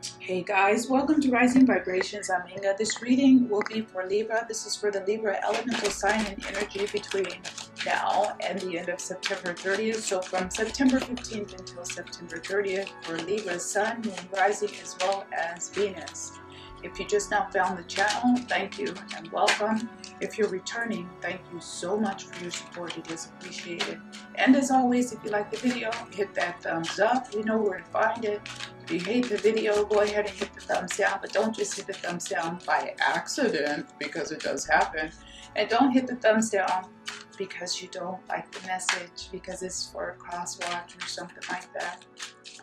Hey guys, welcome to Rising Vibrations. I'm Inga. This reading will be for Libra. This is for the Libra elemental sign and energy between now and the end of September 30th. So from September 15th until September 30th for Libra's Sun, Moon, Rising, as well as Venus. If you just now found the channel, thank you and welcome. If you're returning, thank you so much for your support. It is appreciated. And as always, if you like the video, hit that thumbs up. You know where to find it. If you hate the video, go ahead and hit the thumbs down, but don't just hit the thumbs down by accident, because it does happen. And don't hit the thumbs down because you don't like the message, because it's for a cross watch or something like that.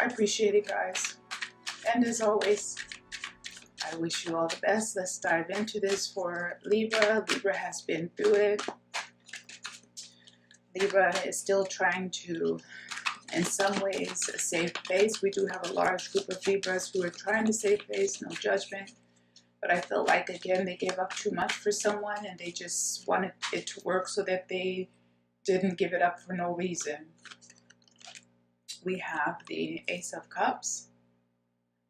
I appreciate it, guys. And as always, I wish you all the best. Let's dive into this for Libra. Libra has been through it. Libra is still trying to, in some ways, save face. We do have a large group of Libras who are trying to save face, no judgment. But I feel like, again, they gave up too much for someone and they just wanted it to work so that they didn't give it up for no reason. We have the Ace of Cups.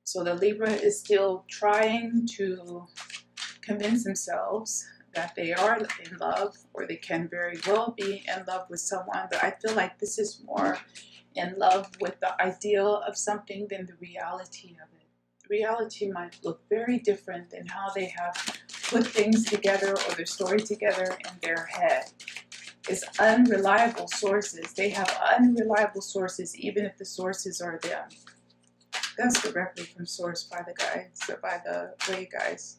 So the Libra is still trying to convince themselves that they are in love, or they can very well be in love with someone. But I feel like this is more in love with the ideal of something than the reality of it. The reality might look very different than how they have put things together or their story together in their head. It's unreliable sources. They have unreliable sources, even if the sources are them. That's directly from source by the guys, by the way, guys.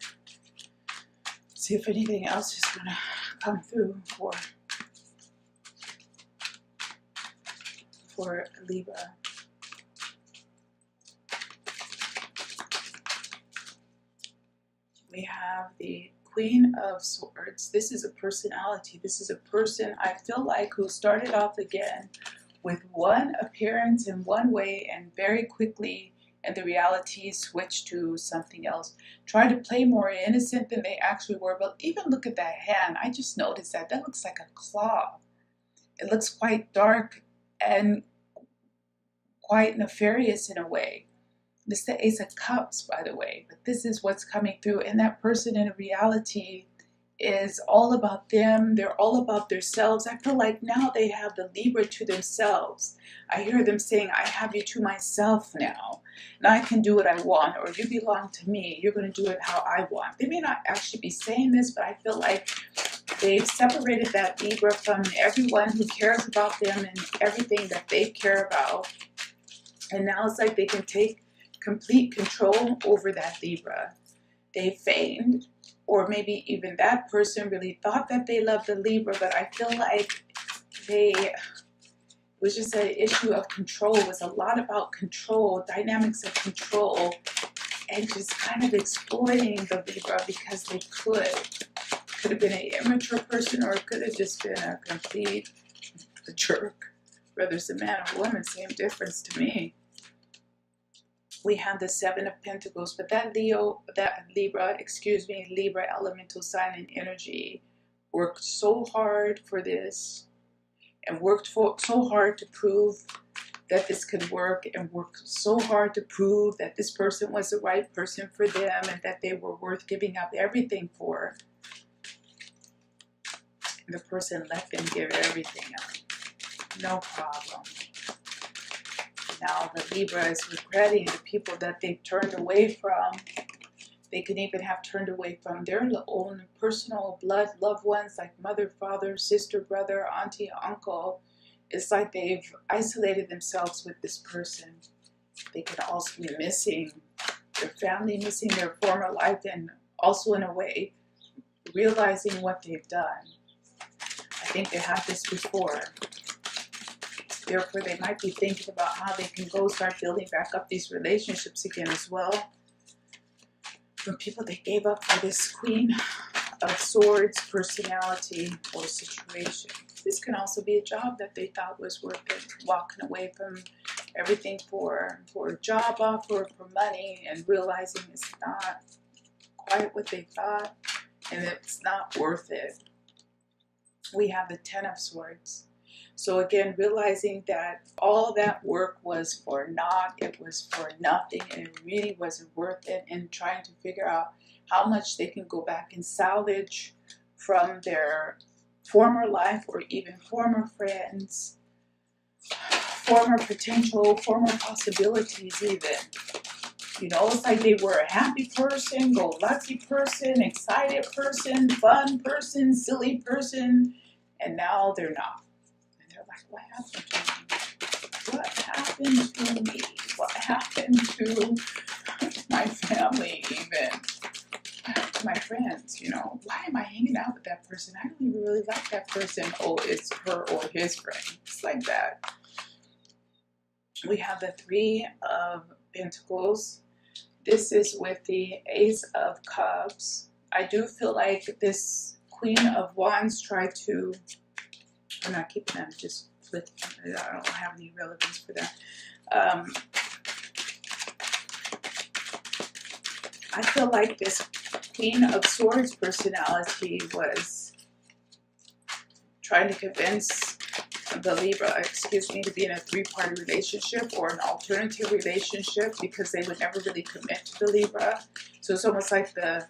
See if anything else is gonna come through for Libra. We have the Queen of Swords. This is a personality. This is a person, I feel like, who started off again with one appearance in one way and very quickly, and the reality switched to something else. Try to play more innocent than they actually were. But even look at that hand. I just noticed that looks like a claw. It looks quite dark and quite nefarious in a way. This is the Ace of Cups, by the way. But this is what's coming through. And that person in reality is all about them. They're all about themselves. I feel like now they have the Libra to themselves. I hear them saying, I have you to myself now. Now I can do what I want, or you belong to me. You're going to do it how I want. They may not actually be saying this, but I feel like they've separated that Libra from everyone who cares about them and everything that they care about. And now it's like they can take complete control over that Libra. They feigned, or maybe even that person really thought that they loved the Libra, but I feel like it was just an issue of control. It was a lot about control, dynamics of control, and just kind of exploiting the Libra because they could. Could have been an immature person, or it could have just been a complete jerk. Whether it's a man or woman, same difference to me. We have the Seven of Pentacles, but that Libra elemental sign and energy worked so hard for this, and worked so hard to prove that this could work, and worked so hard to prove that this person was the right person for them and that they were worth giving up everything for. And the person let them give everything up. No problem. Now the Libra is regretting the people that they've turned away from. They could even have turned away from their own personal blood loved ones, like mother, father, sister, brother, auntie, uncle. It's like they've isolated themselves with this person. They could also be missing their family, missing their former life, and also in a way realizing what they've done. I think they had this before. Therefore, they might be thinking about how they can go start building back up these relationships again as well. From people they gave up for this Queen of Swords personality or situation. This can also be a job that they thought was worth it. Walking away from everything for a job offer, for money, and realizing it's not quite what they thought and it's not worth it. We have the Ten of Swords. So again, realizing that all that work was for naught, it was for nothing, and it really wasn't worth it, and trying to figure out how much they can go back and salvage from their former life or even former friends, former potential, former possibilities even. You know, it's like they were a happy person, go-lucky person, excited person, fun person, silly person, and now they're not. And they're like, what happened to me? What happened to me? What happened to my family even? To my friends, you know? Why am I hanging out with that person? I don't even really like that person. Oh, it's her or his friend. It's like that. We have the Three of Pentacles. This is with the Ace of Cups. I do feel like this Queen of Wands tried to, I'm not keeping that, just flip, I don't have any relevance for that. I feel like this Queen of Swords personality was trying to convince the Libra, to be in a three-party relationship or an alternative relationship, because they would never really commit to the Libra. So it's almost like the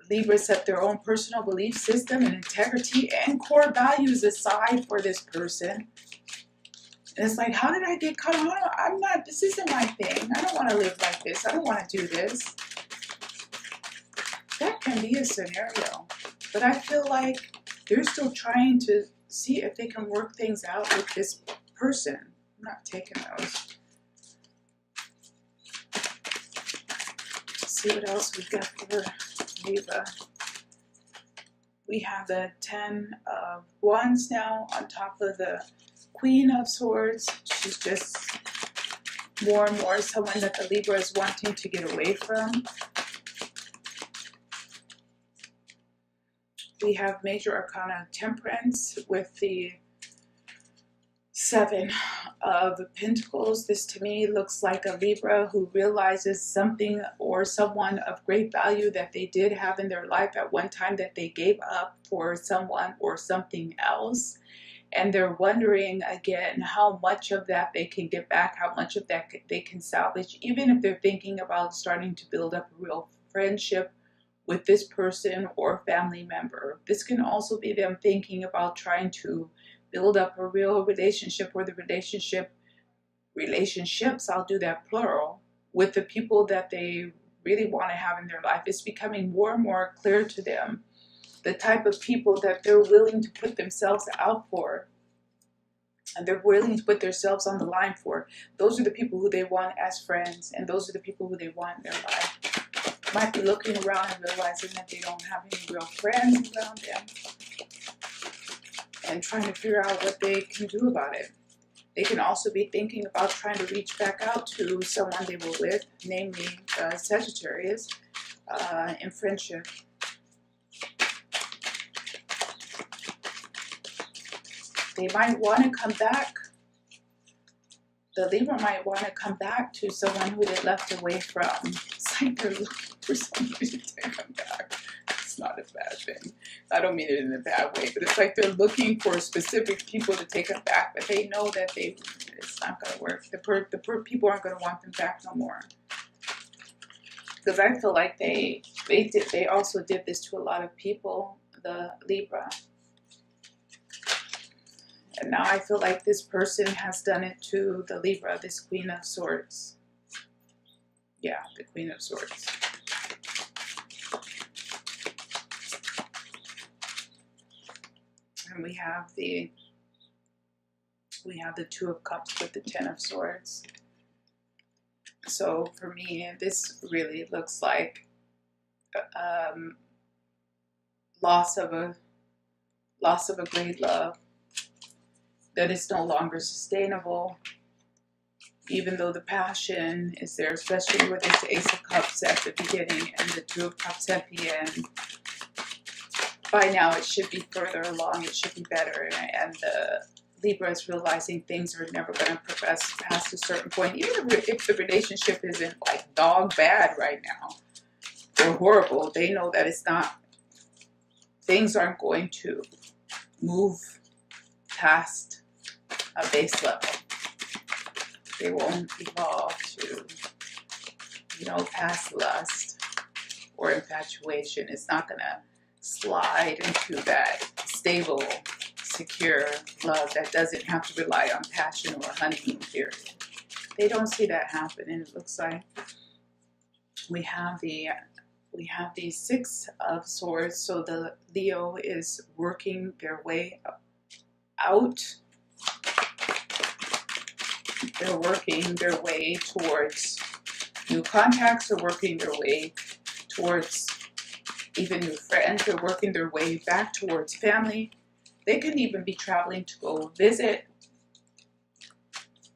Libra set their own personal belief system and integrity and core values aside for this person. And it's like, how did I get caught on? I'm not, this isn't my thing. I don't want to live like this. I don't want to do this. That can be a scenario. But I feel like they're still trying to see if they can work things out with this person. I'm not taking those. Let's see what else we got for Libra. We have the Ten of Wands now on top of the Queen of Swords. She's just more and more someone that the Libra is wanting to get away from. We have Major Arcana Temperance with the Seven of Pentacles. This to me looks like a Libra who realizes something or someone of great value that they did have in their life at one time that they gave up for someone or something else. And they're wondering again how much of that they can get back, how much of that they can salvage, even if they're thinking about starting to build up a real friendship with this person or family member. This can also be them thinking about trying to build up a real relationship, or the relationships, I'll do that plural, with the people that they really want to have in their life. It's becoming more and more clear to them the type of people that they're willing to put themselves out for, and they're willing to put themselves on the line for. Those are the people who they want as friends, and those are the people who they want in their life. Might be looking around and realizing that they don't have any real friends around them, and trying to figure out what they can do about it. They can also be thinking about trying to reach back out to someone they were with, namely Sagittarius, in friendship. They might want to come back. The Libra might want to come back to someone who they left away from. It's like they're looking for somebody to take them back. It's not a bad thing. I don't mean it in a bad way, but it's like they're looking for specific people to take them back, but they know that it's not going to work. The people aren't going to want them back no more. Because I feel like they also did this to a lot of people, the Libra. And now I feel like this person has done it to the Libra, this Queen of Swords. Yeah, the Queen of Swords. And we have the Two of Cups with the Ten of Swords. So for me, this really looks like loss of a great love that is no longer sustainable, even though the passion is there, especially with this Ace of Cups at the beginning and the Two of Cups at the end. By now it should be further along, it should be better, and the Libra is realizing things are never going to progress past a certain point, even if the relationship isn't like dog bad right now or horrible. They know that it's not, things aren't going to move past a base level. They won't evolve to, you know, past lust or infatuation. It's not going to slide into that stable, secure love that doesn't have to rely on passion or honeymoon period. They don't see that happen, and it looks like we have the Six of Swords. So the Leo is working their way out. They're working their way towards new contacts. They're working their way towards even new friends. They're working their way back towards family. They could even be traveling to go visit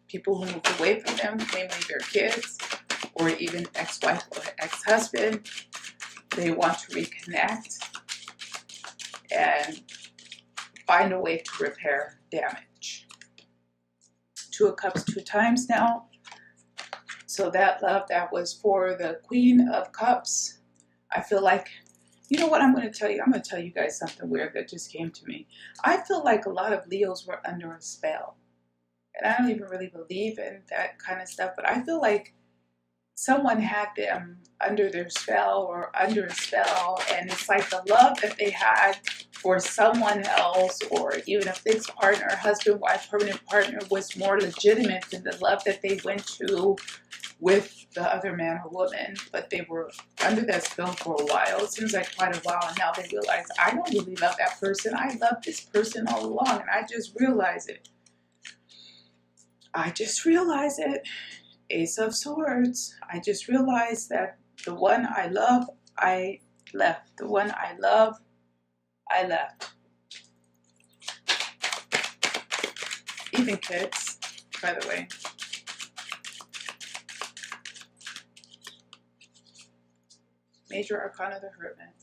people who moved away from them, namely their kids, or even ex-wife or ex-husband. They want to reconnect and find a way to repair damage. Two of Cups 2 times now. So that love that was for the Queen of Cups, I feel like, you know what I'm going to tell you? I'm going to tell you guys something weird that just came to me. I feel like a lot of Leos were under a spell. And I don't even really believe in that kind of stuff, but I feel like someone had them under their spell or under a spell, and it's like the love that they had for someone else, or even a fixed partner, husband, wife, permanent partner, was more legitimate than the love that they went to with the other man or woman. But they were under that spell for a while. It seems like quite a while, and now they realize, I don't really love that person. I loved this person all along, and I just realized it. I just realized it. Ace of Swords. I just realized that the one I love, I left. The one I love, I left. Even kids, by the way. Major Arcana, the Hermit.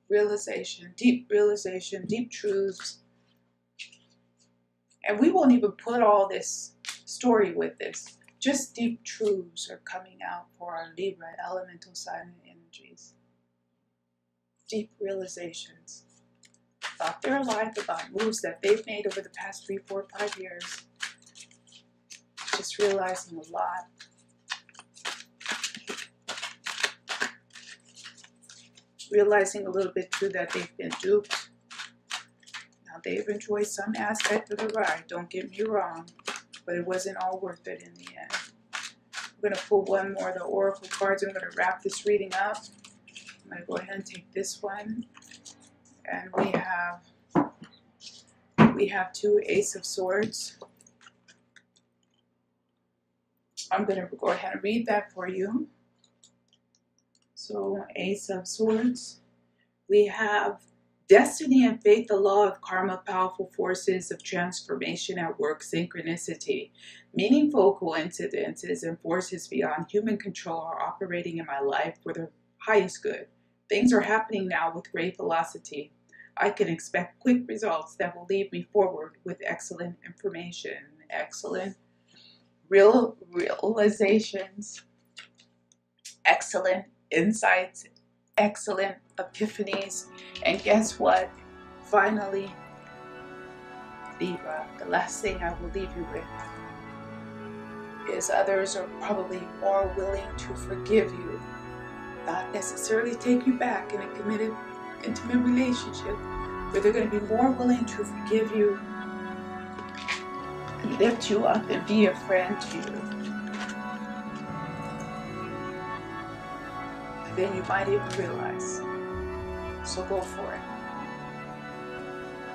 Realization, deep truths. And we won't even put all this story with this. Just deep truths are coming out for our Libra elemental sign energies. Deep realizations about their life, about moves that they've made over the past 3, 4, 5 years. Just realizing a lot. Realizing a little bit too that they've been duped. Now they've enjoyed some aspect of the ride, don't get me wrong, but it wasn't all worth it in the end. I'm going to pull one more of the Oracle cards. I'm going to wrap this reading up. I'm going to go ahead and take this one. And we have 2 Ace of Swords. I'm going to go ahead and read that for you. So, Ace of Swords. We have destiny and fate, the law of karma, powerful forces of transformation at work, synchronicity. Meaningful coincidences and forces beyond human control are operating in my life for the highest good. Things are happening now with great velocity. I can expect quick results that will lead me forward with excellent information, excellent realizations, excellent insights, excellent epiphanies. And guess what? Finally, Libra, the last thing I will leave you with is others are probably more willing to forgive you, not necessarily take you back in a committed, intimate relationship, but they're going to be more willing to forgive you, lift you up, and be a friend to you than you might even realize. So go for it.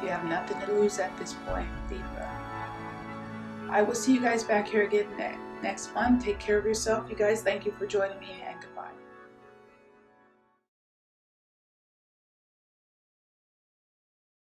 You have nothing to lose at this point, Libra. I will see you guys back here again next month. Take care of yourself, you guys. Thank you for joining me, and goodbye.